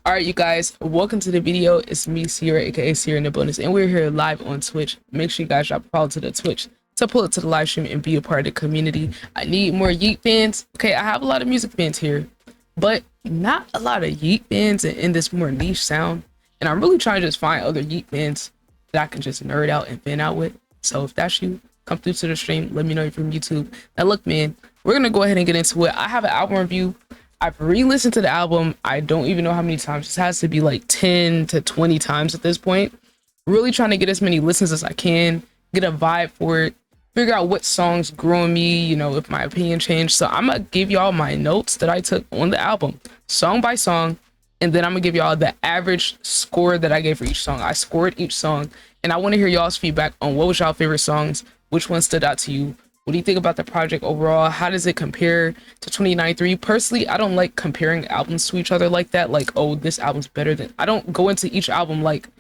All right, you guys, welcome to the video. It's me, Ciara, aka Ciara in the bonus, and we're here live on Twitch. Make sure you guys drop a follow to the Twitch to pull it to the live stream and be a part of the community. I need more Yeat fans. Okay, I have a lot of music fans here, but not a lot of Yeat fans in this more niche sound. And I'm really trying to just find other Yeat fans that I can just nerd out and fan out with. So if that's you, come through to the stream. Let me know you're from YouTube. Now look, man, we're gonna go ahead and get into it. I have an album review. I've re-listened to the album. I don't even know how many times. This has to be like 10 to 20 times at this point. Really trying to get as many listens as I can, get a vibe for it, figure out what songs grew on me, you know, if my opinion changed. So I'm gonna give y'all my notes that I took on the album, song by song, and then I'm gonna give y'all the average score that I gave for each song. I scored each song, and I want to hear y'all's feedback on what was y'all favorite songs, which one stood out to you. What do you think about the project overall? How does it compare to 2093? Personally, I don't like comparing albums to each other like that. Like, oh, this album's better than... I don't go into each album like,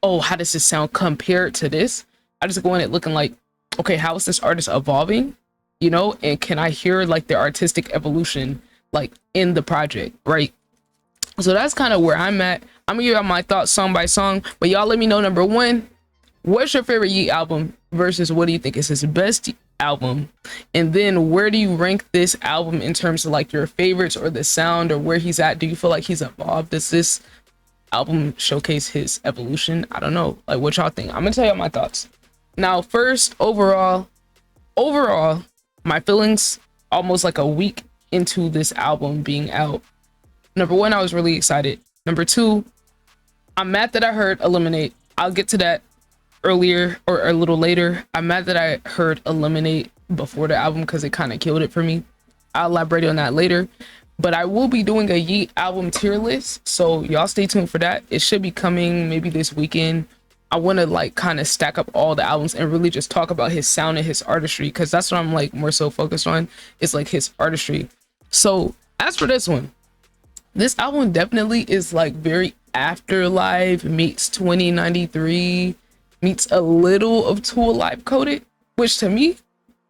oh, how does this sound compared to this? I just go in it looking like, okay, how is this artist evolving? You know, and can I hear like their artistic evolution like in the project, right? So that's kind of where I'm at. I'm gonna give y'all my thoughts song by song, but y'all let me know, number one, what's your favorite Yeat album versus what do you think is his best album? And then where do you rank this album in terms of like your favorites or the sound or where he's at? Do you feel like he's evolved? Does this album showcase his evolution? I don't know, like what y'all think. I'm gonna tell y'all my thoughts. Now first, overall my feelings almost like a week into this album being out. Number one, I was really excited. Number two, I'm mad that I heard Eliminate. I'll get to that earlier or a little later. I'm mad that I heard Eliminate before the album because it kind of killed it for me. I'll elaborate on that later, but I will be doing a Yeat album tier list, so y'all stay tuned for that. It should be coming maybe this weekend. I want to like kind of stack up all the albums and really just talk about his sound and his artistry, because that's what I'm like more so focused on. It's like his artistry. So as for this one, this album definitely is like very Afterlife meets 2093 meets a little of Tool Life coded, which to me,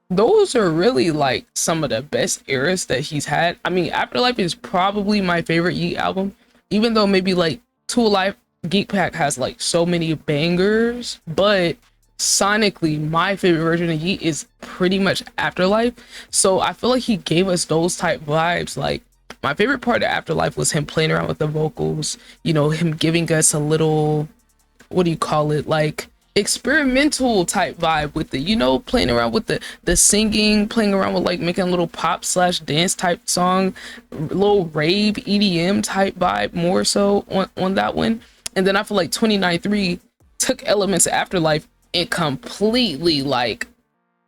those are really like some of the best eras that he's had. I mean, Afterlife is probably my favorite Yeat album, even though maybe like Tool Life Geek Pack has like so many bangers, but sonically my favorite version of Yeat is pretty much Afterlife. So I feel like he gave us those type vibes. Like my favorite part of Afterlife was him playing around with the vocals, you know, him giving us a little, what do you call it, like experimental type vibe with the, you know, playing around with the singing, playing around with like making a little pop slash dance type song, little rave EDM type vibe more so on that one. And then I feel like 2093 took elements of Afterlife and completely like,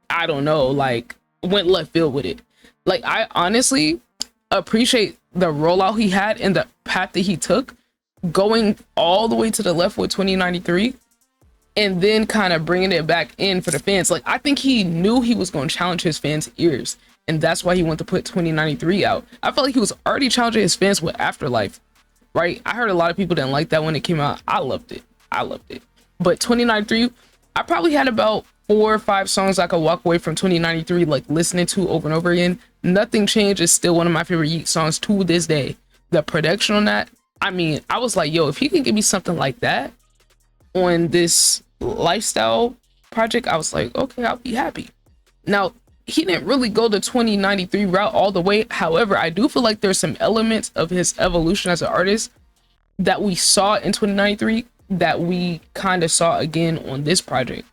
I don't know, like went left field with it. Like I honestly appreciate the rollout he had and the path that he took, going all the way to the left with 2093 and then kind of bringing it back in for the fans. Like I think he knew he was going to challenge his fans' ears, and that's why he wanted to put 2093 out. I felt like he was already challenging his fans with Afterlife, right? I heard a lot of people didn't like that when it came out. I loved it. But 2093, I probably had about 4 or 5 songs I could walk away from 2093 like listening to over and over again. Nothing Changed is still one of my favorite Yeat songs to this day. The production on that, I mean, I was like, yo, if he can give me something like that on this Lifestyle project, I was like, okay, I'll be happy. Now, he didn't really go the 2093 route all the way. However, I do feel like there's some elements of his evolution as an artist that we saw in 2093 that we kind of saw again on this project.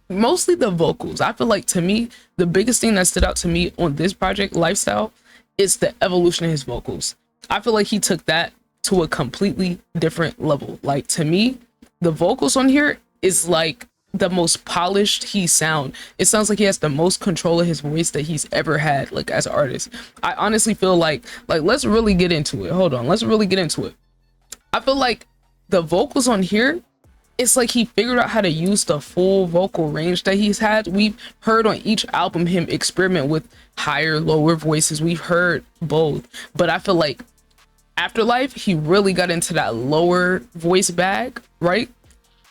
Mostly the vocals. I feel like to me, the biggest thing that stood out to me on this project, Lifestyle, is the evolution of his vocals. I feel like he took that to a completely different level. Like to me, the vocals on here is like the most polished he sound. It sounds like he has the most control of his voice that he's ever had, like as an artist. I honestly feel like let's really get into it. Hold on, let's really get into it. I feel like the vocals on here, it's like he figured out how to use the full vocal range that he's had. We've heard on each album him experiment with higher, lower voices. We've heard both, but I feel like Afterlife, he really got into that lower voice bag, right?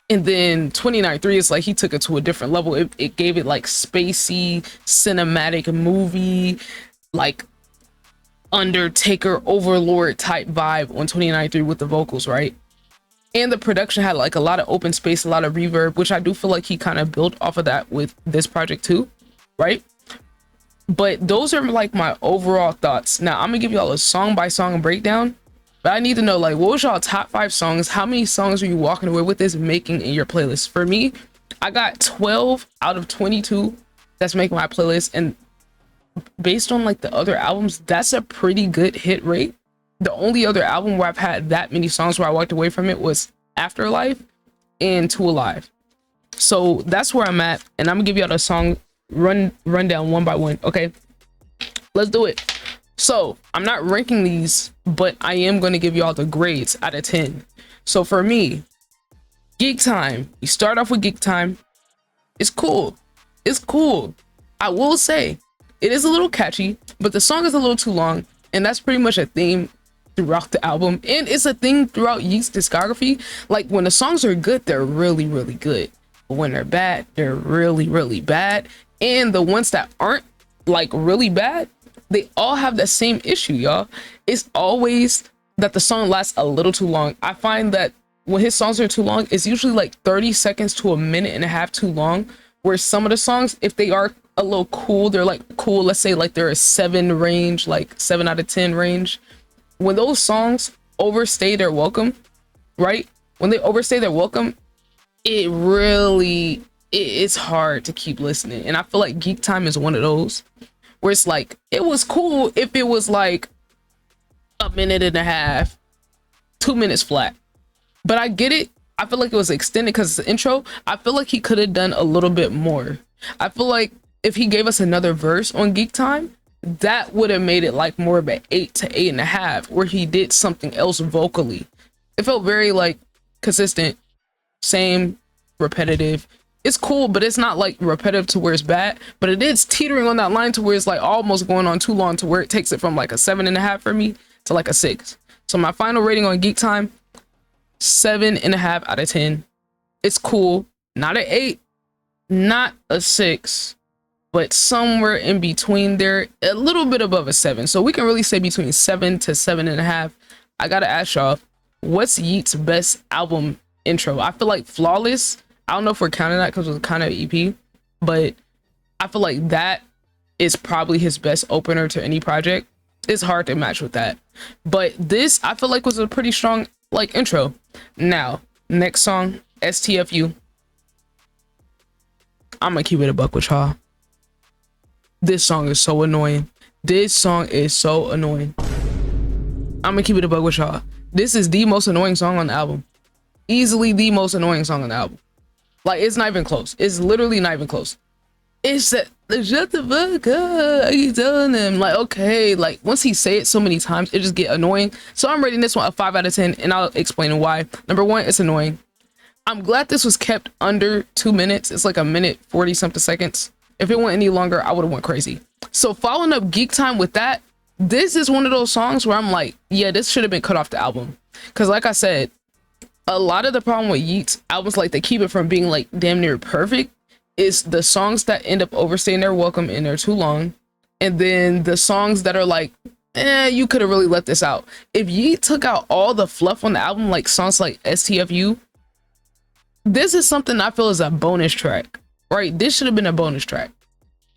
And then 2093 is like he took it to a different level. It gave it like spacey, cinematic movie, like Undertaker Overlord type vibe on 29.3 with the vocals, right? And the production had like a lot of open space, a lot of reverb, which I do feel like he kind of built off of that with this project too, right? But those are like my overall thoughts. Now I'm gonna give y'all a song by song breakdown, but I need to know, like, what was y'all top 5 songs? How many songs are you walking away with this making in your playlist? For me, I got 12 out of 22 that's making my playlist, and based on like the other albums, that's a pretty good hit rate. The only other album where I've had that many songs where I walked away from it was Afterlife and Too Alive. So that's where I'm at, and I'm gonna give y'all the song rundown one by one. Okay, let's do it. So I'm not ranking these, but I am going to give y'all the grades out of 10. So for me, Geek Time, we start off with Geek Time. It's cool. It's cool. I will say it is a little catchy, but the song is a little too long, and that's pretty much a theme throughout the album, and it's a thing throughout Yeat's discography. Like, when the songs are good, they're really, really good, but when they're bad, they're really, really bad. And the ones that aren't like really bad, they all have the same issue, y'all. It's always that the song lasts a little too long. I find that when his songs are too long, it's usually like 30 seconds to a minute and a half too long, where some of the songs, if they are a little cool, they're like cool, let's say like they're a 7 range, like 7 out of 10 range. When those songs overstay their welcome, right? When they overstay their welcome, it's hard to keep listening. And I feel like Geek Time is one of those where it's like, it was cool if it was like a minute and a half, 2 minutes flat. But I get it. I feel like it was extended because it's the intro. I feel like he could have done a little bit more. I feel like if he gave us another verse on Geek Time, that would have made it like more of an 8 to 8.5, where he did something else vocally. It felt very like consistent, same, repetitive. It's cool, but it's not like repetitive to where it's bad, but it is teetering on that line to where it's like almost going on too long, to where it takes it from like a 7.5 for me to like a 6. So my final rating on Geek Time, 7.5 out of 10. It's cool, not an 8, not a 6, but somewhere in between there, a little bit above a 7. So we can really say between 7 to 7.5. I gotta ask y'all, what's Yeat's best album intro? I feel like Flawless, I don't know if we're counting that because it was kind of EP, but I feel like that is probably his best opener to any project. It's hard to match with that, but this I feel like was a pretty strong like intro. Now, next song, STFU. I'm gonna keep it a buck with y'all. This song is so annoying. This song is so annoying. I'm gonna keep it a buck with y'all. This is the most annoying song on the album. Easily the most annoying song on the album. Like, it's not even close. It's literally not even close. It's that, shut the fuck up. I keep telling them, like, okay, like, once he say it so many times, it just get annoying. So I'm rating this one a 5 out of 10, and I'll explain why. Number one, it's annoying. I'm glad this was kept under 2 minutes. It's like a minute 40 something seconds. If it went any longer, I would have went crazy. So following up Geek Time with that, this is one of those songs where I'm like, yeah, this should have been cut off the album. Because like I said, a lot of the problem with Yeat's albums, like, they keep it from being like damn near perfect, is the songs that end up overstaying their welcome and they're too long, and then the songs that are like, you could have really let this out. If Yeat took out all the fluff on the album, like songs like STFU, this is something I feel is a bonus track, right? This should have been a bonus track.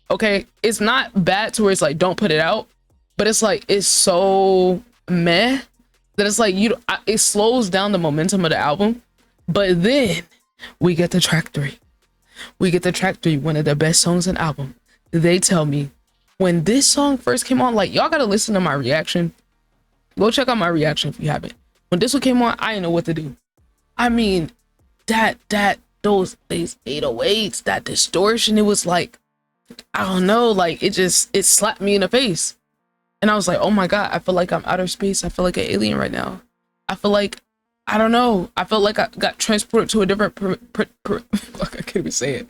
Okay, it's not bad to where it's like don't put it out, but it's like it's so meh that it's like it slows down the momentum of the album. But then we get the track 3. We get the track 3, one of the best songs in the album. They tell me when this song first came on, like, y'all gotta listen to my reaction. Go check out my reaction if you haven't. When this one came on, I didn't know what to do. I mean, those 808s, that distortion, it was like, I don't know, like it slapped me in the face. And I was like, oh my God, I feel like I'm outer space. I feel like an alien right now. I feel like, I don't know. I felt like I got transported to a different, I can't even say it.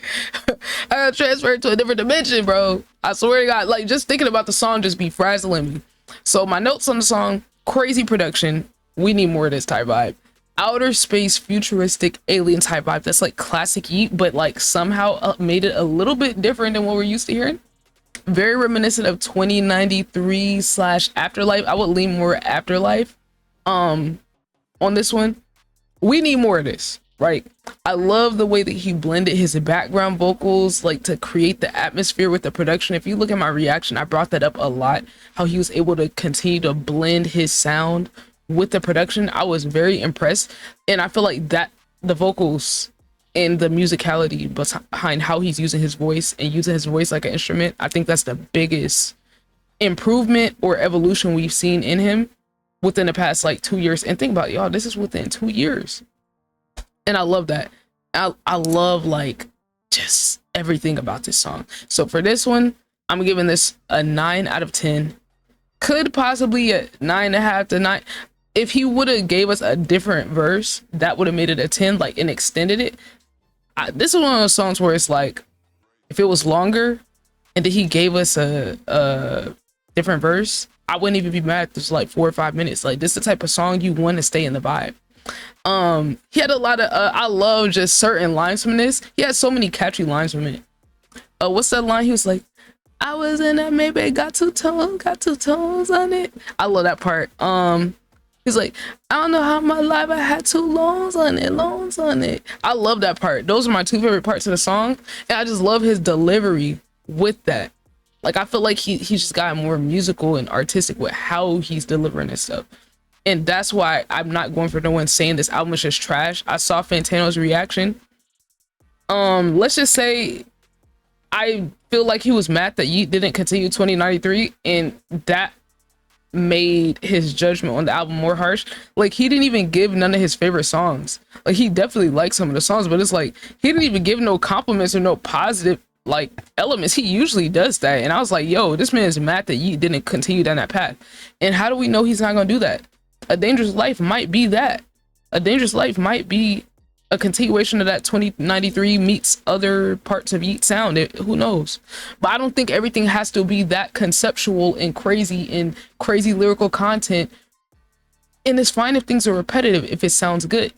I got transferred to a different dimension, bro. I swear to God, like just thinking about the song just be frazzling me. So my notes on the song, crazy production. We need more of this type vibe. Outer space, futuristic, alien type vibe. That's like classic Yeat, but like somehow made it a little bit different than what we're used to hearing. Very reminiscent of 2093 slash Afterlife. I would lean more Afterlife on this one. We need more of this, right? I love the way that he blended his background vocals, like to create the atmosphere with the production. If you look at my reaction, I brought that up a lot, how he was able to continue to blend his sound with the production. I was very impressed, and I feel like that the vocals and the musicality behind how he's using his voice and using his voice like an instrument, I think that's the biggest improvement or evolution we've seen in him within the past like 2 years. And think about it, y'all, this is within 2 years, and I love that. I love like just everything about this song. So for this one, I'm giving this a 9 out of 10. Could possibly a 9.5 to 9. If he would have gave us a different verse, that would have made it a 10, like, and extended it. This is one of those songs where it's like, if it was longer and then he gave us a different verse, I wouldn't even be mad. This is like 4 or 5 minutes. Like, this is the type of song you want to stay in the vibe. He had a lot of I love just certain lines from this. He had so many catchy lines from it. What's that line? He was like, I was in that maybe got two toes on it. I love that part. He's like, I don't know how my life I had 2 loans on it. I love that part. Those are my 2 favorite parts of the song, and I just love his delivery with that. Like, I feel like he just got more musical and artistic with how he's delivering his stuff. And that's why I'm not going for no one saying this album is just trash. I saw Fantano's reaction. Let's just say I feel like he was mad that Yeat didn't continue 2093, and that made his judgment on the album more harsh. Like, he didn't even give none of his favorite songs. Like, he definitely liked some of the songs, but it's like he didn't even give no compliments or no positive like elements. He usually does that, and I was like, yo, this man is mad that Yeat didn't continue down that path. And how do we know he's not gonna do that? A Dangerous Life might be that. A Dangerous Life might be a continuation of that 2093 meets other parts of Yeat sound. Who knows? But I don't think everything has to be that conceptual and crazy lyrical content. And it's fine if things are repetitive if it sounds good,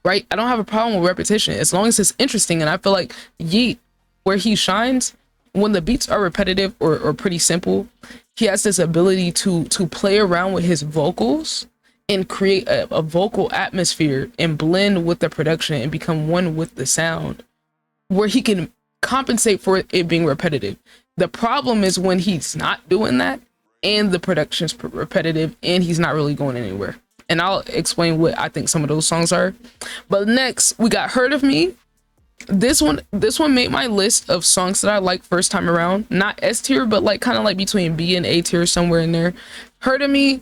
right? I don't have a problem with repetition as long as it's interesting. And I feel like Yeat, where he shines, when the beats are repetitive or pretty simple, he has this ability to play around with his vocals and create a vocal atmosphere and blend with the production and become one with the sound, where he can compensate for it being repetitive. The problem is when he's not doing that and the production's repetitive and he's not really going anywhere. And I'll explain what I think some of those songs are. But next we got Heard of Me. This one made my list of songs that I like first time around. Not S tier, but like kind of like between B and A tier, somewhere in there. Heard of Me,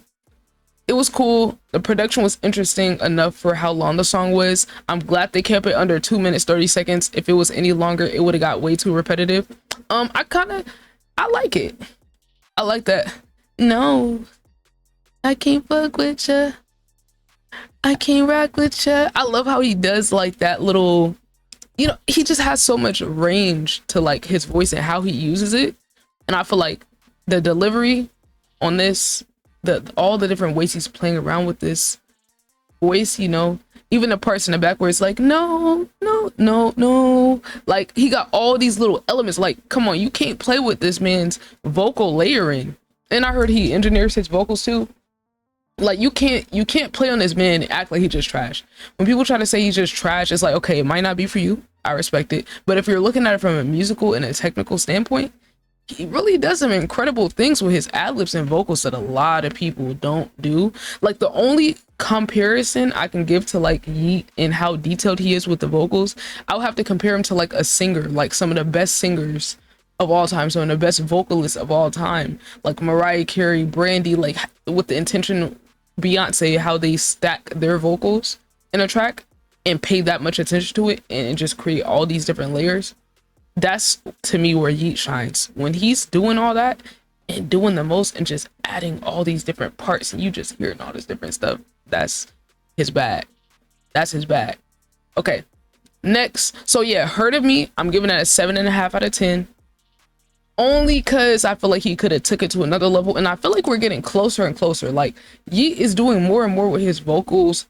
it was cool. The production was interesting enough for how long the song was. I'm glad they kept it under 2 minutes 30 seconds. If it was any longer, it would have got way too repetitive. I like it. I like that. No, I can't fuck with ya. I can't rock with ya. I love how he does like that little, you know, he just has so much range to like his voice and how he uses it. And I feel like the delivery on this, all the different ways he's playing around with this voice, you know, even the parts in the back where it's like, no, like he got all these little elements. Like, come on, you can't play with this man's vocal layering. And I heard he engineers his vocals too. Like, you can't play on this man and act like he's just trash. When people try to say he's just trash, it's like, okay, it might not be for you. I respect it. But if you're looking at it from a musical and a technical standpoint, he really does some incredible things with his ad-libs and vocals that a lot of people don't do. Like, the only comparison I can give to like Yeat and how detailed he is with the vocals, I'll have to compare him to like a singer, like some of the best singers of all time, some of the best vocalists of all time, like Mariah Carey, Brandy, like with the intention, Beyonce, how they stack their vocals in a track and pay that much attention to it and just create all these different layers. That's to me where Yeat shines, when he's doing all that and doing the most and just adding all these different parts and you just hearing all this different stuff. That's his bag. That's his bag. Okay, next. So yeah, Heard of Me, I'm giving that a 7.5 out of 10. Only because I feel like he could have took it to another level, and I feel like we're getting closer and closer. Like, Yeat is doing more and more with his vocals,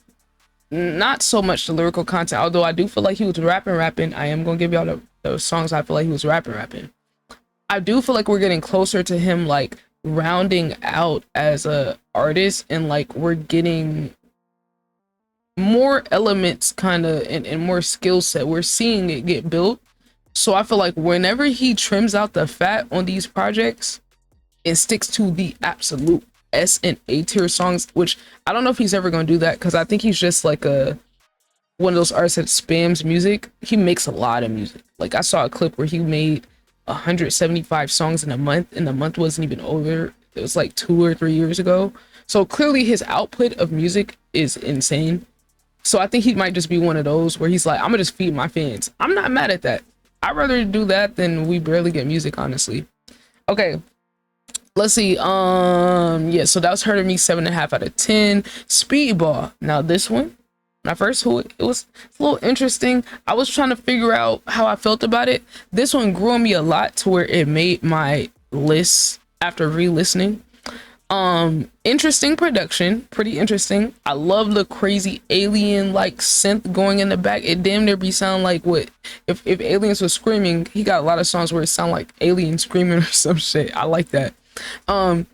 not so much the lyrical content, although I do feel like he was rapping. I am gonna give y'all the songs I feel like he was rapping. I do feel like we're getting closer to him like rounding out as a artist, and like we're getting more elements kind of and more skill set. We're seeing it get built. So I feel like whenever he trims out the fat on these projects and sticks to the absolute S and A tier songs, which I don't know if he's ever gonna do that, because I think he's just like a one of those artists that spams music. He makes a lot of music. Like I saw a clip where he made 175 songs in a month, and the month wasn't even over. It was like 2 or 3 years ago. So clearly his output of music is insane. So I think he might just be one of those where he's like, I'm gonna just feed my fans. I'm not mad at that. I'd rather do that than we barely get music, honestly. Okay, let's see. Yeah, so that was Hurt of Me, 7.5 out of 10. Speedball. Now this one, when I first heard it, it was a little interesting. I was trying to figure out how I felt about it. This one grew on me a lot to where it made my list after re-listening. Interesting production, pretty interesting. I love the crazy alien like synth going in the back. It damn near be sound like what if aliens were screaming. He got a lot of songs where it sound like aliens screaming or some shit. I like that. I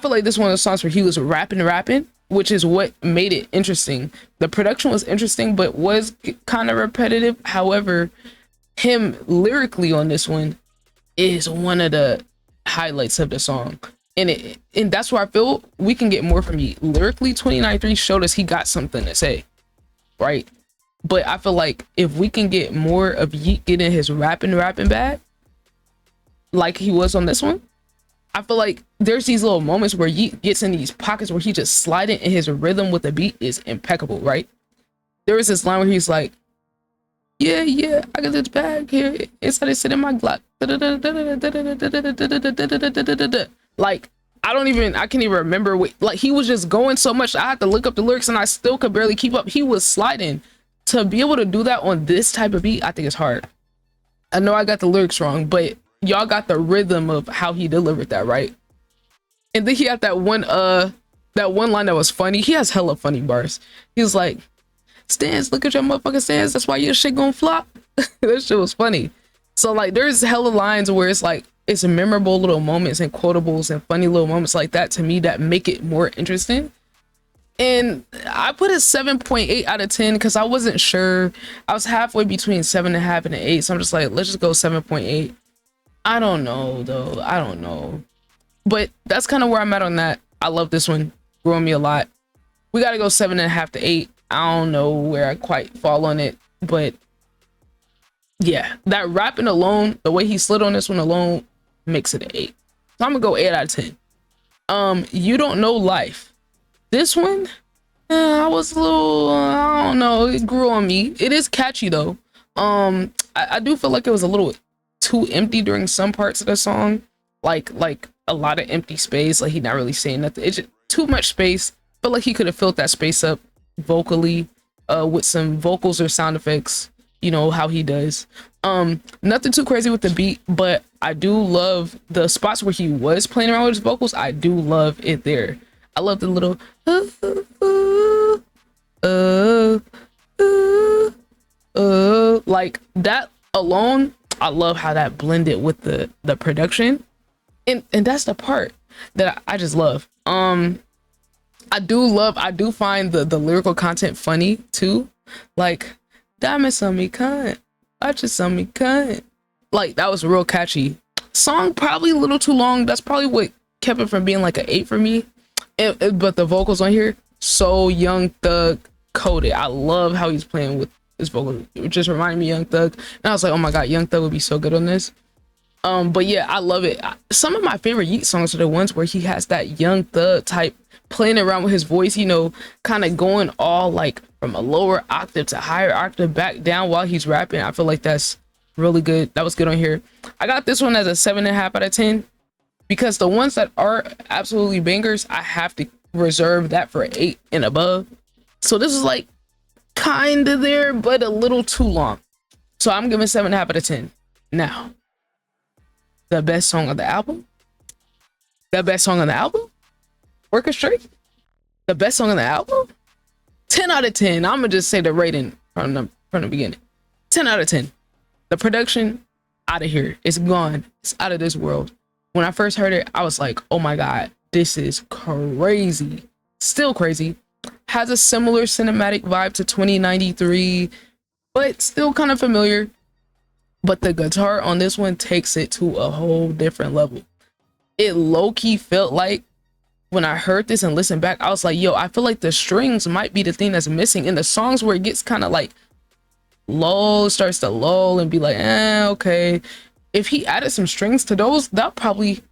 feel like this one of the songs where he was rapping, which is what made it interesting. The production was interesting, but was kind of repetitive. However, him lyrically on this one is one of the highlights of the song. And that's where I feel we can get more from Yeat. Lyrically, 29-3 showed us he got something to say, right? But I feel like if we can get more of Yeat getting his rapping back, like he was on this one, I feel like there's these little moments where Yeat gets in these pockets where he just sliding, and his rhythm with the beat is impeccable, right? There is this line where he's like, yeah, I got this bag here. It's how they sit in my Glock. Like, I can't even remember what, like, he was just going so much. I had to look up the lyrics and I still could barely keep up. He was sliding. To be able to do that on this type of beat, I think it's hard. I know I got the lyrics wrong, but y'all got the rhythm of how he delivered that, right? And then he had that one line that was funny. He has hella funny bars. He was like, "Stance, look at your motherfucking stance. That's why your shit gonna flop." That shit was funny. So like, there's hella lines where it's like, it's memorable little moments and quotables and funny little moments like that to me that make it more interesting. And I put a 7.8 out of 10 because I wasn't sure. I was halfway between 7.5 and an 8. So I'm just like, let's just go 7.8. I don't know though. I don't know. But that's kind of where I'm at on that. I love this one. Growing me a lot. We got to go 7.5 to 8. I don't know where I quite fall on it. But yeah, that rapping alone, the way he slid on this one alone, makes it an 8. So I'm gonna go 8 out of 10. You Don't Know Life. This one, I was a little, I don't know, it grew on me. It is catchy though. I do feel like it was a little too empty during some parts of the song. Like a lot of empty space. Like he not really saying nothing. It's just too much space. Felt like he could have filled that space up vocally, with some vocals or sound effects. You know how he does. Nothing too crazy with the beat, but I do love the spots where he was playing around with his vocals. I do love it there. I love the little like that alone. I love how that blended with the production, and that's the part that I just love. I do find the lyrical content funny too, like diamonds on me cunt, watches on me cunt. Like that was real catchy. Song probably a little too long. That's probably what kept it from being like an 8 for me. But the vocals on here, so Young Thug coded. I love how he's playing with his vocals. It just reminded me of Young Thug, and I was like, oh my god, Young Thug would be so good on this. But yeah, I love it. Some of my favorite Yeat songs are the ones where he has that Young Thug type playing around with his voice, you know, kind of going all like from a lower octave to higher octave back down while he's rapping. I feel like that's really good. That was good on here. I got this one as a 7.5 out of 10 because the ones that are absolutely bangers, I have to reserve that for 8 and above. So this is like kind of there, but a little too long. So I'm giving 7.5 out of 10. Now, the best song of the album. The best song on the album. Orchestrate. The best song on the album. 10 out of 10. I'm gonna just say the rating from the beginning. 10 out of 10. The production, out of here. It's gone. It's out of this world. When I first heard it, I was like, oh my God, this is crazy. Still crazy. Has a similar cinematic vibe to 2093, but still kind of familiar. But the guitar on this one takes it to a whole different level. It low-key felt like when I heard this and listened back, I was like, yo, I feel like the strings might be the thing that's missing in the songs where it gets kind of like lull, starts to lull and be like, okay. If he added some strings to those, that probably,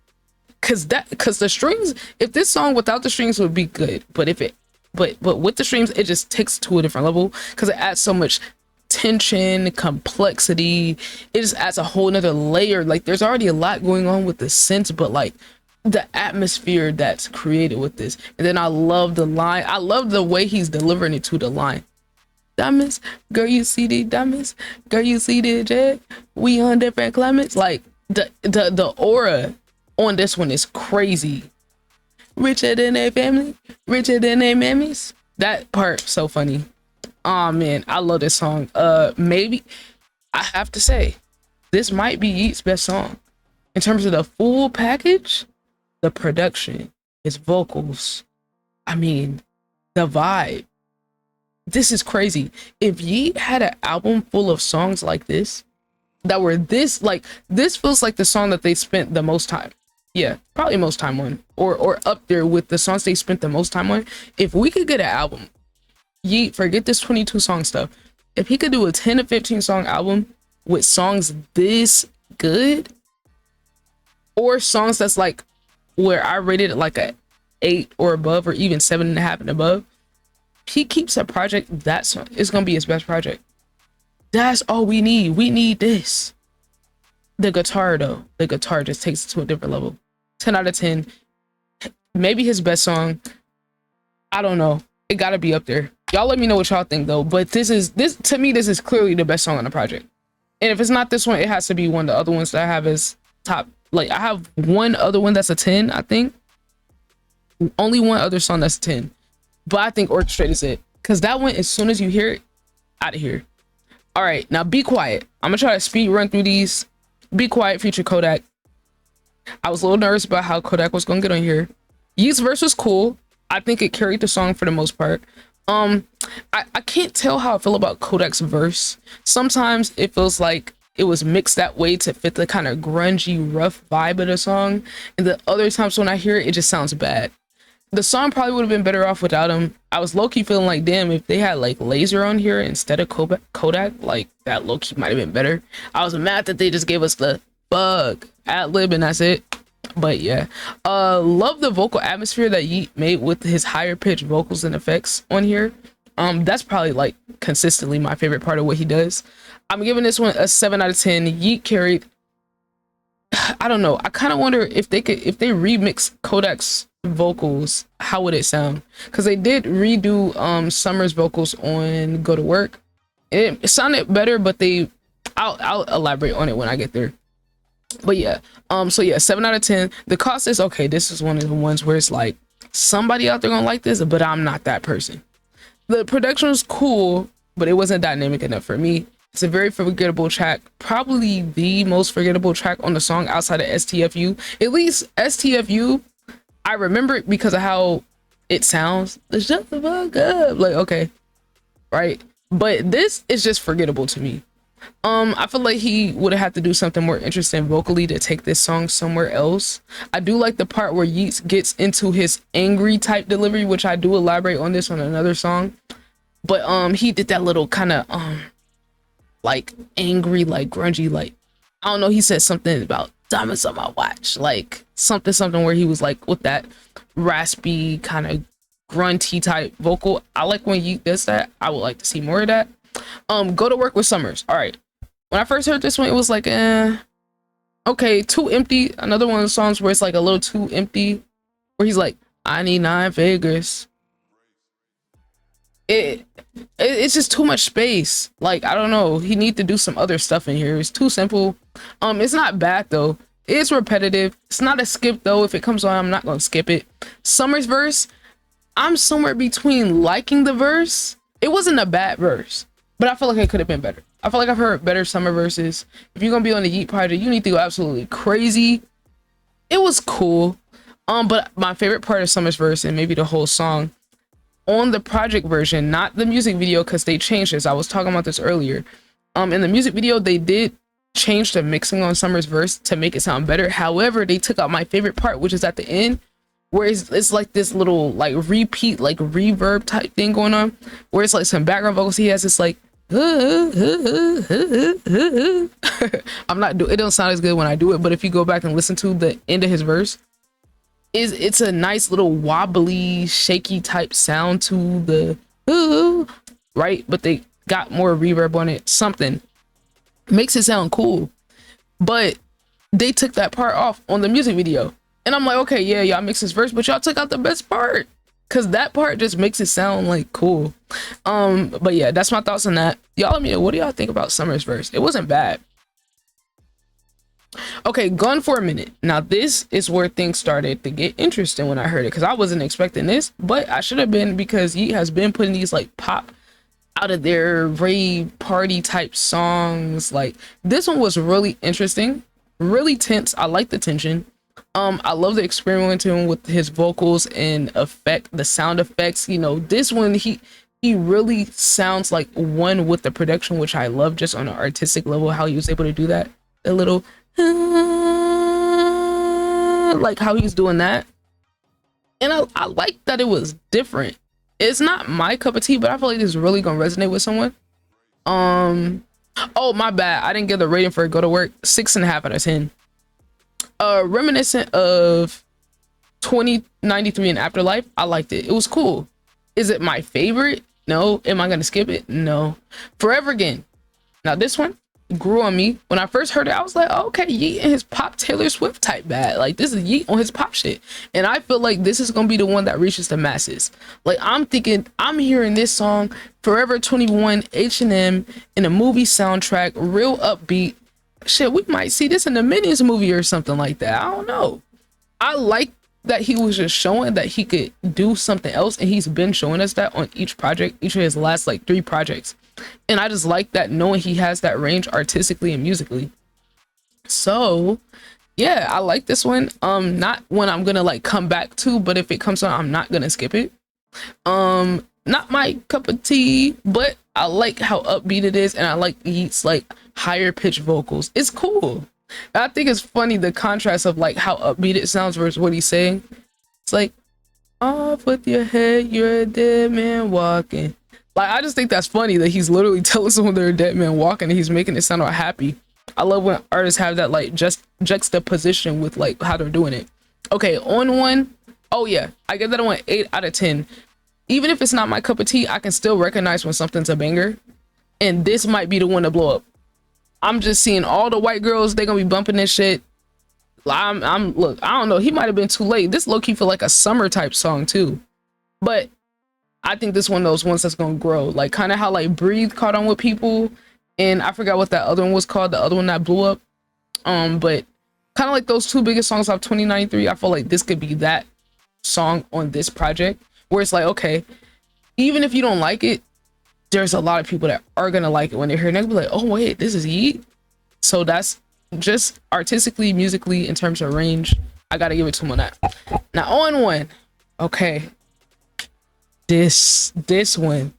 cause the strings, if this song without the strings would be good, but with the strings, it just takes it to a different level because it adds so much tension, complexity. It just adds a whole nother layer. Like there's already a lot going on with the synths, but like the atmosphere that's created with this. And then I love the line. I love the way he's delivering it to the line. Diamonds, girl, you see the diamonds, girl, you see the jet, we on different climates. Like the aura on this one is crazy. Richer than their family, richer than their mammies. That part so funny. Oh man, I love this song. Maybe I have to say this might be Yeat's best song in terms of the full package. The production, his vocals, I mean the vibe. This is crazy. If Yeat had an album full of songs like this that were this, like this feels like the song that they spent the most time, yeah, probably most time on, or up there with the songs they spent the most time on. If we could get an album, Yeat, forget this 22 song stuff, if he could do a 10 to 15 song album with songs this good, or songs that's like where I rated it like a 8 or above, or even 7.5 and above, he keeps a project that's it's gonna be his best project. That's all we need. We need this. The guitar though, the guitar just takes it to a different level. 10 out of 10. Maybe his best song. I don't know. It gotta be up there. Y'all let me know what y'all think though. But this to me, this is clearly the best song on the project. And if it's not this one, it has to be one of the other ones that I have as top. Like I have one other one that's a 10, I think. Only one other song that's 10. But I think Orchestrate is it. Because that one, as soon as you hear it, out of here. All right, now Be Quiet. I'm going to try to speed run through these. Be Quiet feature Kodak. I was a little nervous about how Kodak was going to get on here. Yeat's verse was cool. I think it carried the song for the most part. I can't tell how I feel about Kodak's verse. Sometimes it feels like it was mixed that way to fit the kind of grungy, rough vibe of the song. And the other times when I hear it, it just sounds bad. The song probably would have been better off without him. I was low-key feeling like, damn, if they had like Laser on here instead of Kodak, like that low-key might have been better. I was mad that they just gave us the bug ad-lib and that's it. But yeah, love the vocal atmosphere that Yeat made with his higher pitched vocals and effects on here. That's probably like consistently my favorite part of what he does. I'm giving this one a 7 out of 10. Yeat carried. I don't know. I kind of wonder if they remix Kodak's vocals, how would it sound? Because they did redo Summer's vocals on Go to Work. It sounded better, but I'll elaborate on it when I get there. But yeah, so yeah, 7 out of 10. The cost is okay. This is one of the ones where it's like somebody out there gonna like this, but I'm not that person. The production was cool, but it wasn't dynamic enough for me. It's a very forgettable track, probably the most forgettable track on the song outside of STFU. At least STFU, I remember it because of how it sounds. It's just the fuck up. Like, okay, right? But this is just forgettable to me. I feel like he would have had to do something more interesting vocally to take this song somewhere else. I do like the part where Yeats gets into his angry type delivery, which I do elaborate on this on another song. But he did that little kind of like angry, like grungy, like I don't know, he said something about diamonds on my watch, like something where he was like with that raspy kind of grunty type vocal. I like when Yeat does that. I would like to see more of that. Go to Work with Summers. All right, when I first heard this one, it was like okay, too empty. Another one of the songs where it's like a little too empty, where he's like, I need 9 figures. It's just too much space. Like, I don't know, he need to do some other stuff in here. It's too simple. It's not bad though. It's repetitive. It's not a skip though. If it comes on, I'm not gonna skip it. Summer's verse, I'm somewhere between liking the verse. It wasn't a bad verse, but I feel like it could have been better. I feel like I've heard better summer verses. If you're gonna be on the Yeat project, you need to go absolutely crazy. It was cool. But my favorite part of Summer's verse, and maybe the whole song, on the project version, not the music video, because they changed this. I was talking about this earlier. In the music video, they did change the mixing on Summer's verse to make it sound better. However, they took out my favorite part, which is at the end, where it's like this little like repeat, like reverb type thing going on, where it's like some background vocals. He has this like I'm not do it don't sound as good when I do it, but if you go back and listen to the end of his verse, it's a nice little wobbly, shaky type sound to the right, but they got more reverb on it. Something makes it sound cool, but they took that part off on the music video, and I'm like, okay, yeah, y'all mixed this verse, but y'all took out the best part, because that part just makes it sound like cool. But yeah, that's my thoughts on that. Y'all let me know, what do y'all think about Summer's verse? It wasn't bad. Okay, Gone for a Minute. Now this is where things started to get interesting when I heard it, because I wasn't expecting this, but I should have been, because Yeat has been putting these like pop out of their rave party type songs. Like this one was really interesting, really tense. I like the tension. I love the experimenting with his vocals and the sound effects. You know, this one he really sounds like one with the production, which I love, just on an artistic level, how he was able to do that. A little like how he's doing that, and I like that it was different. It's not my cup of tea, but I feel like this is really gonna resonate with someone. Oh my bad, I didn't give the rating for Go to Work. 6.5 out of 10. Reminiscent of 2093 and Afterlife. I liked it. It was cool. Is it my favorite? No. Am I gonna skip it? No. Forever Again. Now this one grew on me. When I first heard it, I was like, oh, okay, Yeat and his pop Taylor Swift type bad. Like this is Yeat on his pop shit, and I feel like this is gonna be the one that reaches the masses. Like I'm thinking, I'm hearing this song, Forever 21, H&M, in a movie soundtrack, real upbeat shit. We might see this in the Minions movie or something like that. I don't know. I like that he was just showing that he could do something else, and he's been showing us that on each project, each of his last like 3 projects. And I just like that, knowing he has that range artistically and musically. So yeah, I like this one. Not one I'm gonna like come back to, but if it comes on, I'm not gonna skip it. Not my cup of tea, but I like how upbeat it is, and I like Yeat's like higher pitched vocals. It's cool. And I think it's funny the contrast of like how upbeat it sounds versus what he's saying. It's like, off with your head, you're a dead man walking. Like, I just think that's funny that he's literally telling someone they're a dead man walking, and he's making it sound all happy. I love when artists have that like just juxtaposition with like how they're doing it. Okay, on one, oh yeah, I give that one 8 out of 10. Even if it's not my cup of tea, I can still recognize when something's a banger, and this might be the one to blow up. I'm just seeing all the white girls, they're gonna be bumping this shit. Look, I don't know, he might have been too late. This low-key feel like a summer type song too, but I think this one of those ones that's gonna grow, like kind of how like Breathe caught on with people, and I forgot what that other one was called, the other one that blew up. But kind of like those 2 biggest songs off 2093, I feel like this could be that song on this project, where it's like, okay, even if you don't like it, there's a lot of people that are gonna like it when they hear it, and they'll be like, oh wait, this is Yeat. So that's just artistically, musically, in terms of range, I gotta give it to him on that. Now on one, okay, this one.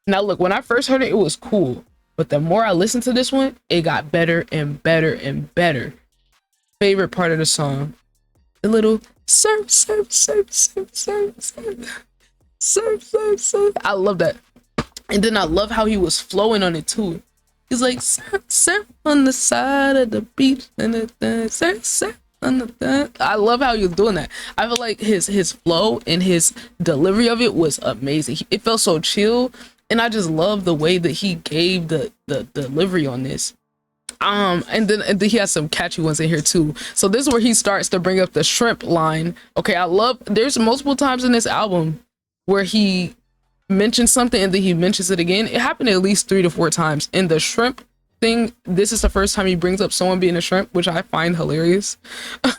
Now look, when I first heard it, it was cool, but the more I listened to this one, it got better and better and better. Favorite part of the song, the little surf, surf, surf, surf, surf, surf, surf, surf, surf. I love that. And then I love how he was flowing on it too. He's like, surf, surf on the side of the beach, and surf, surf on the. I love how he was doing that. I feel like his flow and his delivery of it was amazing. It felt so chill, and I just love the way that he gave the delivery on this. And then he has some catchy ones in here too. So this is where he starts to bring up the shrimp line. Okay, I love. There's multiple times in this album where he mentions something and then he mentions it again. It happened at least 3 to 4 times. In the shrimp thing, this is the first time he brings up someone being a shrimp, which I find hilarious.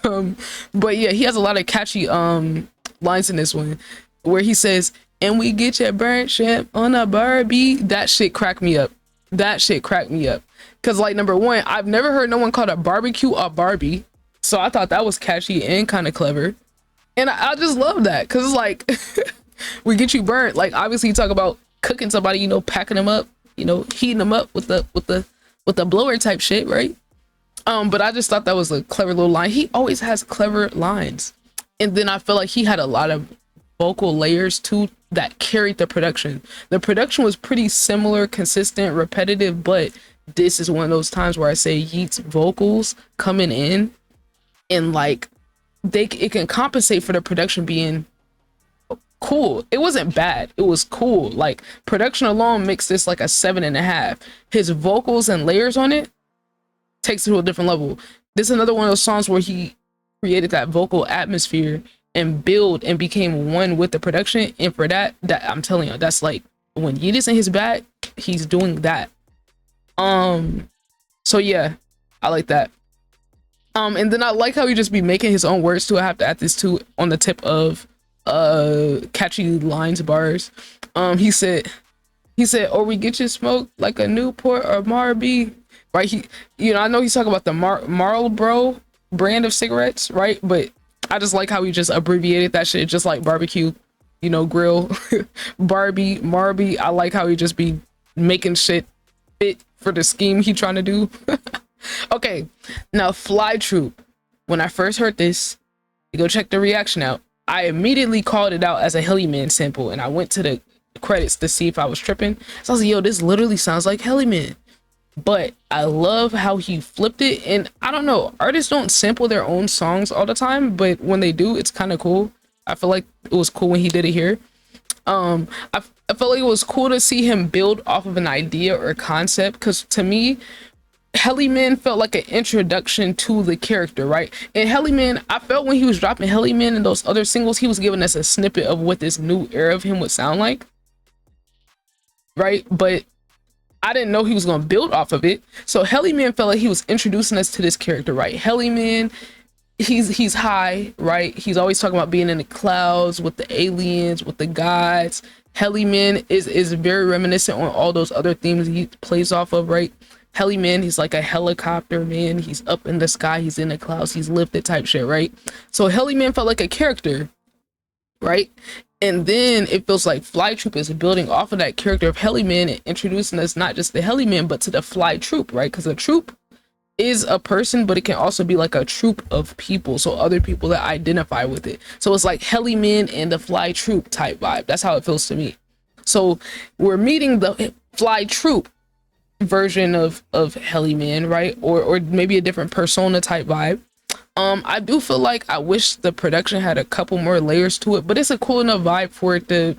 But yeah, he has a lot of catchy lines in this one, where he says, and we get your burnt shrimp on a Barbie. That shit cracked me up. That shit cracked me up. Cause like number one, I've never heard no one call a barbecue a Barbie. So I thought that was catchy and kind of clever. And I just love that. Cause it's like we get you burnt. Like obviously you talk about cooking somebody, you know, packing them up, you know, heating them up with the blower type shit, right? But I just thought that was a clever little line. He always has clever lines. And then I feel like he had a lot of vocal layers too that carried the production. The production was pretty similar, consistent, repetitive, but this is one of those times where I say Yeat's vocals coming in and like it can compensate for the production being cool. It wasn't bad, it was cool. Like production alone makes this like a 7.5. His vocals and layers on it takes it to a different level. This is another one of those songs where he created that vocal atmosphere and build and became one with the production. And for that I'm telling you, that's like when Yeat is in his bag, he's doing that. So yeah, I like that. And then I like how he just be making his own words too. I have to add this too on the tip of catchy lines, bars. He said, or we get you smoked like a Newport or Marby, right? He, you know, I know he's talking about the Marlboro brand of cigarettes, right? But I just like how he just abbreviated that shit, just like barbecue, you know, grill. Barbie, Marby. I like how he just be making shit fit for the scheme he trying to do. Okay, now Fly Troop. When I first heard this, you go check the reaction out. I immediately called it out as a Hellyman sample, and I went to the credits to see if I was tripping. So I was like, yo, this literally sounds like Hellyman. But I love how he flipped it. And I don't know, artists don't sample their own songs all the time, but when they do, it's kind of cool. I feel like it was cool when he did it here. I felt like it was cool to see him build off of an idea or concept, because to me, Hellyman felt like an introduction to the character, right? And Hellyman, I felt when he was dropping Hellyman and those other singles, he was giving us a snippet of what this new era of him would sound like, right? But I didn't know he was going to build off of it. So Hellyman felt like he was introducing us to this character, right? Hellyman, he's high, right? He's always talking about being in the clouds with the aliens, with the gods. Hellyman is very reminiscent on all those other themes he plays off of, right? Hellyman, he's like a helicopter man. He's up in the sky, he's in the clouds, he's lifted type shit, right? So Hellyman felt like a character, right? And then it feels like Fly Troop is building off of that character of Hellyman and introducing us not just the Hellyman, but to the Fly Troop, right? Because a troop is a person, but it can also be like a troop of people, so other people that identify with it. So it's like Hellyman and the Fly Troop type vibe. That's how it feels to me. So we're meeting the Fly Troop version of Hellyman, right? Or maybe a different persona type vibe. I do feel like I wish the production had a couple more layers to it, but it's a cool enough vibe for it to,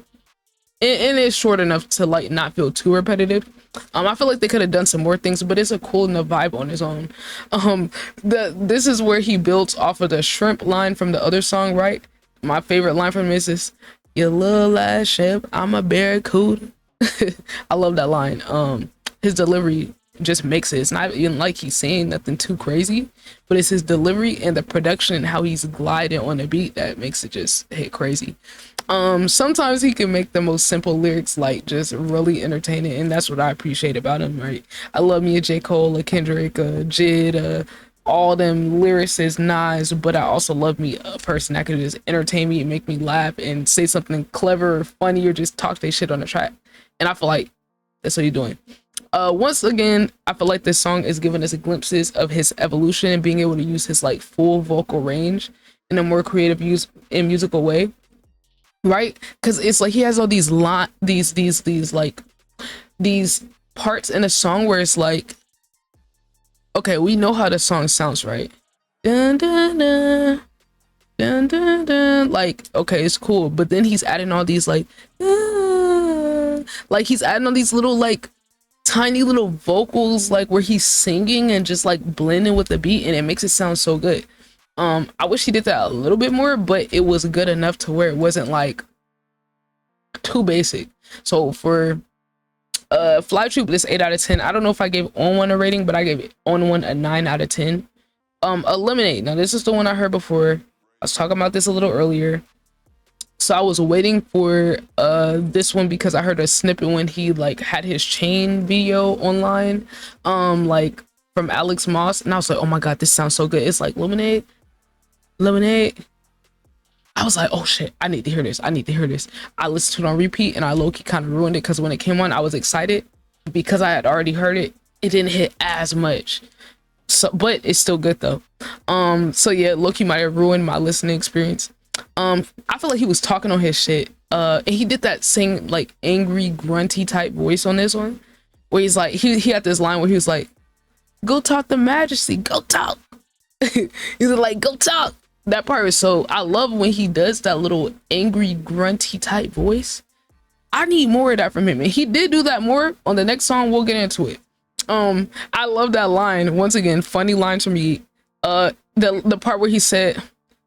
and it's short enough to like not feel too repetitive. I feel like they could have done some more things, but it's a cool enough vibe on his own. This is where he builds off of the shrimp line from the other song, right? My favorite line from him is this: "You little ass shrimp, I'm a barracuda." I love that line. His delivery just makes it. It's not even like he's saying nothing too crazy, but it's his delivery and the production and how he's gliding on the beat that makes it just hit crazy. Sometimes he can make the most simple lyrics like just really entertaining, and that's what I appreciate about him, right? I love me a J. Cole, a Kendrick, a Jid, all them lyricists, Nas, but I also love me a person that could just entertain me and make me laugh and say something clever or funny or just talk their shit on the track. And I feel like that's what he's doing. Once again, I feel like this song is giving us glimpses of his evolution and being able to use his like full vocal range in a more creative musical way, right? Because it's like he has all these these parts in a song where it's like, okay, we know how the song sounds, right? Dun, dun, dun, dun, dun, dun. Like, okay, it's cool, but then he's adding all these like he's adding all these little like tiny little vocals, like where he's singing and just like blending with the beat, and it makes it sound so good. I wish he did that a little bit more, but it was good enough to where it wasn't like too basic. So for Fly Troop, this 8 out of 10. I don't know if I gave On One a rating, but I gave it On One a 9 out of 10. Eliminate. Now this is the one I heard before. I was talking about this a little earlier. So I was waiting for this one because I heard a snippet when he like had his chain video online, like from Alex Moss, and I was like, oh my god, this sounds so good. It's like lemonade, lemonade. I was like, oh shit, I need to hear this. I need to hear this. I listened to it on repeat and I low-key kind of ruined it because when it came on, I was excited because I had already heard it. It didn't hit as much. So, but it's still good though. So yeah, low-key might have ruined my listening experience. I feel like he was talking on his shit. And he did that sing like angry grunty type voice on this one, where he's like, he had this line where he was like, "Go talk to Majesty, go talk." He's like, "Go talk." That part is so, I love when he does that little angry grunty type voice. I need more of that from him, and he did do that more on the next song. We'll get into it. I love that line. Once again, funny line from me. The part where he said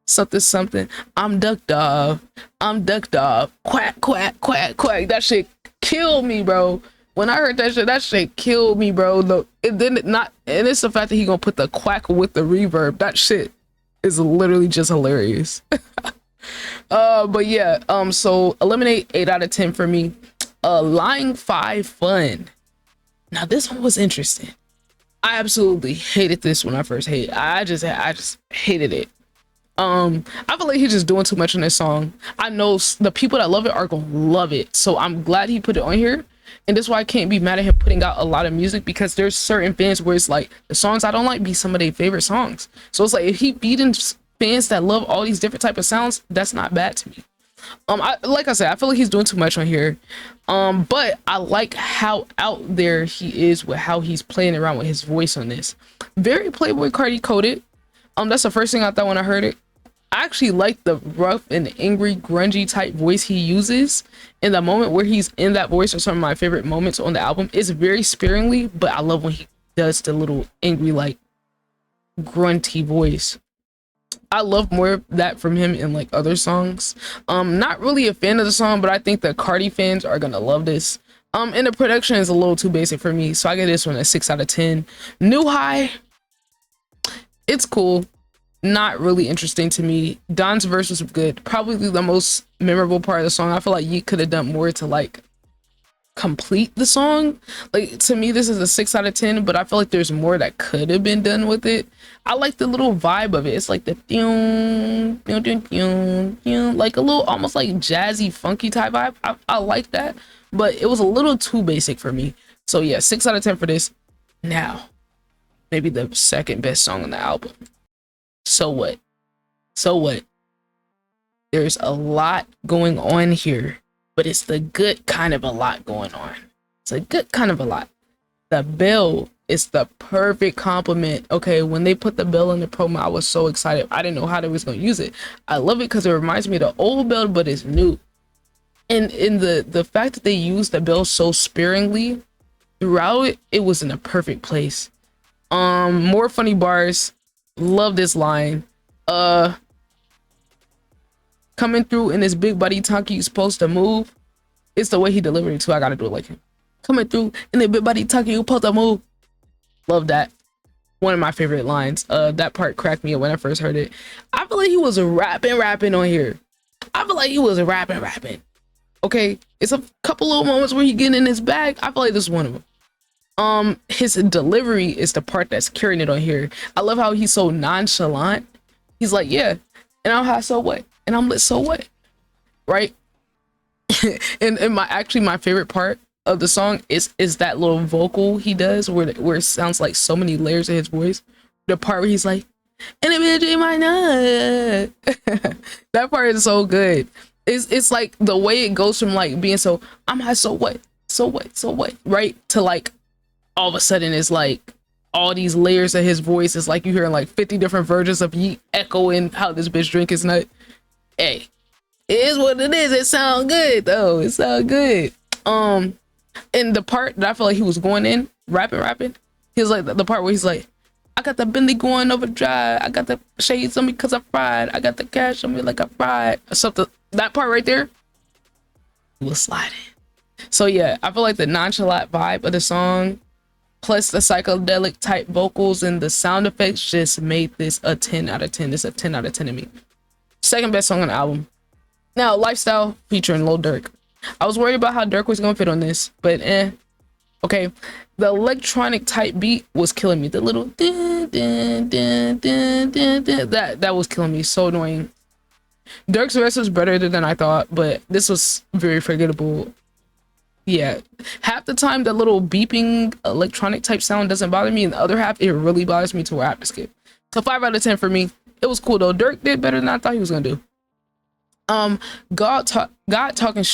something something, I'm ducked off, quack quack quack quack. That shit killed me, bro. When I heard that shit killed me, bro. No, it didn't not, and it's the fact that he gonna put the quack with the reverb. That shit is literally just hilarious. But yeah, so eliminate 8 out of 10 for me. Line 5 fun. Now this one was interesting. I absolutely hated this when I first hated it. I just hated it. I feel like he's just doing too much on this song. I know the people that love it are gonna love it, so I'm glad he put it on here. And that's why I can't be mad at him putting out a lot of music, because there's certain fans where it's like the songs I don't like be some of their favorite songs. So it's like if he beating fans that love all these different type of sounds, that's not bad to me. Like I said, I feel like he's doing too much on here. But I like how out there he is with how he's playing around with his voice on this. Very Playboy Cardi coded. That's the first thing I thought when I heard it. I actually like the rough and angry, grungy type voice he uses in the moment where he's in that voice. Are some of my favorite moments on the album. It's very sparingly, but I love when he does the little angry, like grunty voice. I love more of that from him in like other songs. Not really a fan of the song, but I think the Cardi fans are gonna love this. And the production is a little too basic for me, so I give this one a 6 out of 10. New High, it's cool. Not really interesting to me. Don's verse was good. Probably the most memorable part of the song. I feel like Yeat could have done more to like complete the song. Like to me, this is a 6 out of 10, but I feel like there's more that could have been done with it. I like the little vibe of it. It's like the like a little almost like jazzy, funky type vibe. I like that, but it was a little too basic for me. So yeah, 6 out of 10 for this. Now, maybe the second best song on the album. So what? So what? There's a lot going on here, but it's the good kind of a lot going on. It's a good kind of a lot. The bell is the perfect compliment. Okay, when they put the bell in the promo, I was so excited. I didn't know how they was gonna use it. I love it because it reminds me of the old bell, but it's new. And in the fact that they used the bell so sparingly throughout it, it was in a perfect place. More funny bars. Love this line. Coming through in this big body talkie, you supposed to move. It's the way he delivered it too. I gotta do it like him. Coming through in the big body talkie, you supposed to move. Love that. One of my favorite lines. That part cracked me up when I first heard it. I feel like he was rapping on here. I feel like he was rapping. Okay, it's a couple little moments where he getting in his bag. I feel like this is one of them. His delivery is the part that's carrying it on here. I love how he's so nonchalant. He's like, yeah, and I'm high, so what? And I'm lit, so what? Right? and my favorite part of the song is that little vocal he does where it sounds like so many layers of his voice. The part where he's like, and it in my nut. That part is so good. It's like the way it goes from like being so I'm high, so what? So what? Right? To like all of a sudden it's like all these layers of his voice. Is like you hearing like 50 different versions of Yeat echoing how this bitch drink his nut. Hey, it is what it is. It sounds good though. It sounds good. And the part that I feel like he was going in rapping, he was like the part where he's like, I got the Bentley going overdrive. I got the shades on me because I fried. I got the cash on me like I fried. Or something. That part right there was sliding. So yeah, I feel like the nonchalant vibe of the song, plus the psychedelic type vocals and the sound effects, just made this a 10 out of 10. This is a 10 out of 10 to me. Second best song on the album. Now, Lifestyle featuring Lil Durk. I was worried about how Durk was gonna fit on this, but okay. The electronic type beat was killing me. The little that was killing me. So annoying. Durk's verse was better than I thought, but this was very forgettable. Yeah, half the time that little beeping electronic type sound doesn't bother me, and the other half it really bothers me to where I have to skip. So 5 out of 10 for me. It was cool though. Durk did better than I thought he was gonna do. God talking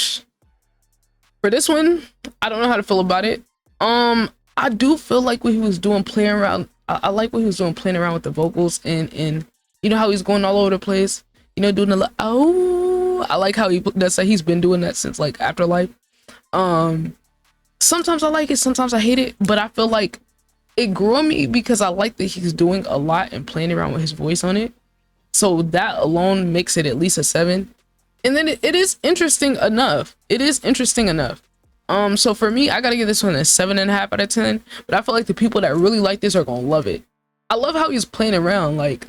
for this one. I don't know how to feel about it. I do feel like what he was doing playing around. I like what he was doing playing around with the vocals and you know how he's going all over the place. You know, doing the oh. I like how he's been doing that since like Afterlife. Sometimes I like it, sometimes I hate it, but I feel like it grew on me because I like that he's doing a lot and playing around with his voice on it. So that alone makes it at least a 7. And then it is interesting enough. It is interesting enough. So for me, I gotta give this one a 7.5 out of 10. But I feel like the people that really like this are gonna love it. I love how he's playing around like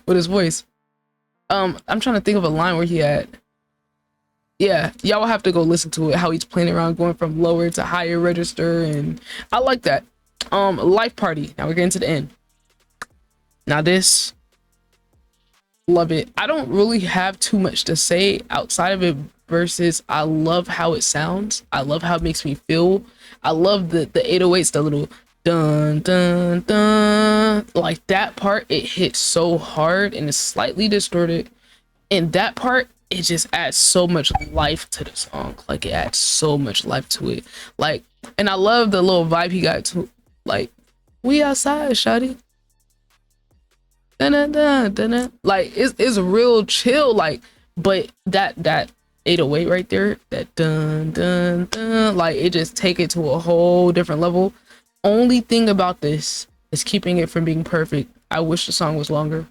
with his voice. I'm trying to think of a line where he had. Yeah, y'all will have to go listen to it, how he's playing around going from lower to higher register, and I like that. Life Party. Now we're getting to the end. Now this, love it. I don't really have too much to say outside of it versus I love how it sounds. I love how it makes me feel. I love the 808s, the little dun dun dun, like that part. It hits so hard and it's slightly distorted, and that part, it just adds so much life to the song. Like it adds so much life to it. Like, and I love the little vibe he got to, like, we outside, shawty. Dun, dun, dun, dun, dun. Like it's real chill. Like, but that 808 right there, that dun dun dun, like it just take it to a whole different level. Only thing about this is keeping it from being perfect. I wish the song was longer.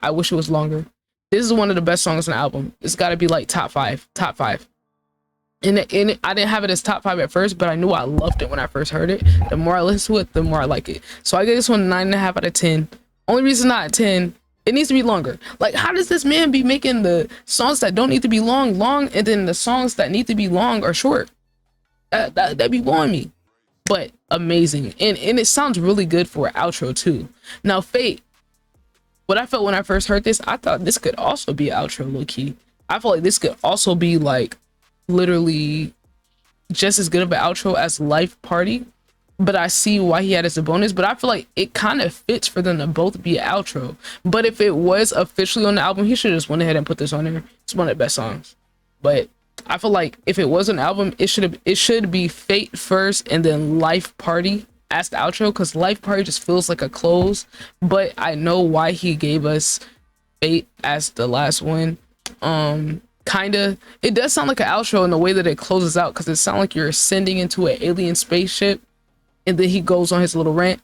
I wish it was longer. This is one of the best songs on the album. It's got to be like top five. And I didn't have it as top 5 at first, but I knew I loved it when I first heard it. The more I listen to it, the more I like it. So I give this one 9.5 out of 10. Only reason not a 10, it needs to be longer. Like, how does this man be making the songs that don't need to be long, and then the songs that need to be long are short? That be blowing me. But amazing. And it sounds really good for an outro too. Now, Fate. What I felt when I first heard this, I thought this could also be an outro, low key. I feel like this could also be like literally just as good of an outro as Life Party, but I see why he had it as a bonus. But I feel like it kind of fits for them to both be an outro. But if it was officially on the album, he should have just went ahead and put this on there. It's one of the best songs. But I feel like if it was an album, it should be Fate first and then Life Party as the outro, because Life Party just feels like a close. But I know why he gave us Fate as the last one. Kinda, it does sound like an outro in the way that it closes out, because it sounds like you're ascending into an alien spaceship, and then he goes on his little rant.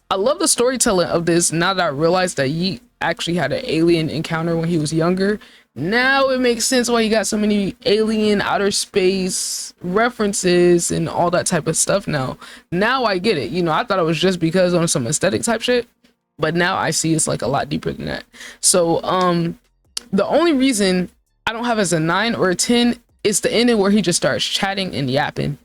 I love the storytelling of this. Now that I realized that Yeat actually had an alien encounter when he was younger, now it makes sense why he got so many alien outer space references and all that type of stuff. Now I get it. You know, I thought it was just because on some aesthetic type shit, but now I see it's like a lot deeper than that. So the only reason I don't have as a 9 or a 10 is the ending where he just starts chatting and yapping.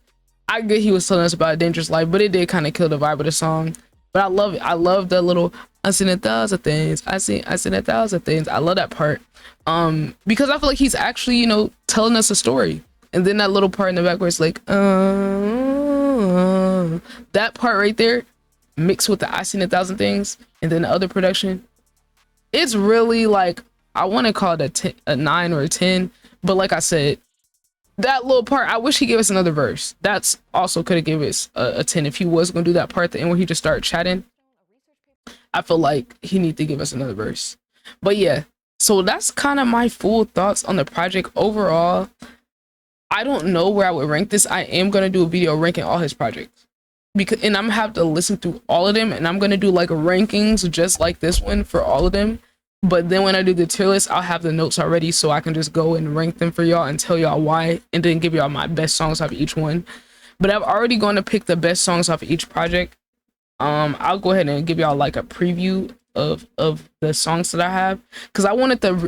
I get he was telling us about a dangerous life, but it did kind of kill the vibe of the song. But I love it. I love the little I seen 1,000 things. I seen 1,000 things. I love that part. Because I feel like he's actually, you know, telling us a story. And then that little part in the back where it's like, that part right there, mixed with the I seen 1,000 things, and then the other production, it's really like, I want to call it a 9 or a 10. But like I said, that little part, I wish he gave us another verse. That's also could have given us a 10 if he was going to do that part at the end where he just started chatting. I feel like he need to give us another verse. But yeah, so that's kind of my full thoughts on the project overall. I don't know where I would rank this. I am going to do a video ranking all his projects, and I'm gonna have to listen through all of them, and I'm going to do like rankings just like this one for all of them. But then when I do the tier list, I'll have the notes already, so I can just go and rank them for y'all and tell y'all why, and then give y'all my best songs off of each one. But I've already gone to pick the best songs off of each project. I'll go ahead and give y'all like a preview of the songs that I have, because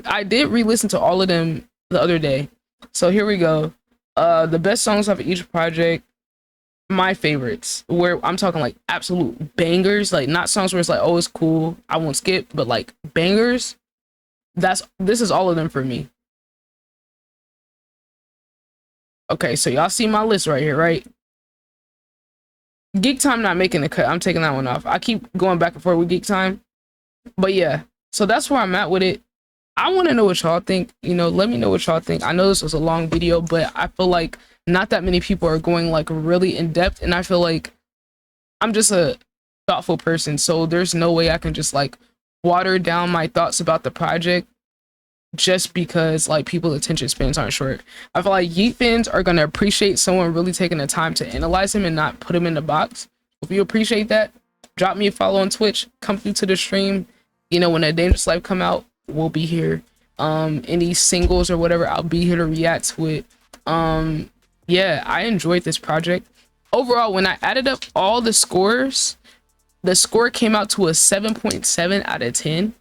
I did re-listen to all of them the other day. So here we go. The best songs of each project, my favorites, where I'm talking like absolute bangers, like not songs where it's like, oh, it's cool, I won't skip, but like bangers. This is all of them for me. Okay, so y'all see my list right here, right? Geek Time not making the cut. I'm taking that one off. I keep going back and forth with Geek Time. But yeah, so that's where I'm at with it. I want to know what y'all think. You know, let me know what y'all think. I know this was a long video, but I feel like not that many people are going like really in depth, and I feel like I'm just a thoughtful person, so there's no way I can just like water down my thoughts about the project just because like people's attention spans aren't short. I feel like Yeat fans are gonna appreciate someone really taking the time to analyze him and not put him in the box. If you appreciate that, drop me a follow on Twitch, come through to the stream. You know, when a Dangerous Life come out, we'll be here. Any singles or whatever, I'll be here to react to it. Yeah, I enjoyed this project. Overall, when I added up all the scores, the score came out to a 7.7 out of 10.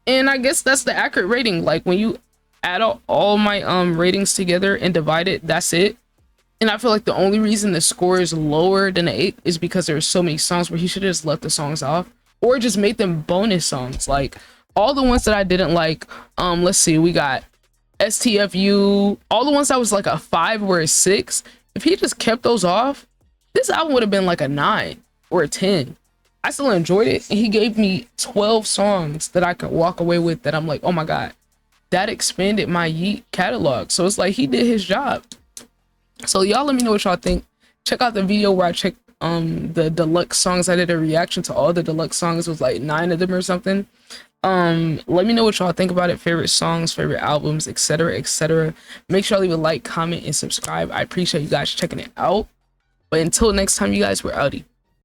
And I guess that's the accurate rating. Like when you add all my ratings together and divide it, that's it. And I feel like the only reason the score is lower than an 8 is because there's so many songs where he should have just left the songs off or just made them bonus songs. Like all the ones that I didn't like, let's see, we got STFU, all the ones that was like a 5 or a 6. If he just kept those off, this album would have been like a 9 or a 10. I still enjoyed it, and he gave me 12 songs that I could walk away with that I'm like, oh my god, that expanded my Yeat catalog. So it's like he did his job. So y'all let me know what y'all think. Check out the video where I checked the deluxe songs. I did a reaction to all the deluxe songs. It was like 9 of them or something. Let me know what y'all think about it. Favorite songs, favorite albums, etc, etc. Make sure y'all leave a like, comment, and subscribe. I appreciate you guys checking it out. But until next time, you guys, we're outie.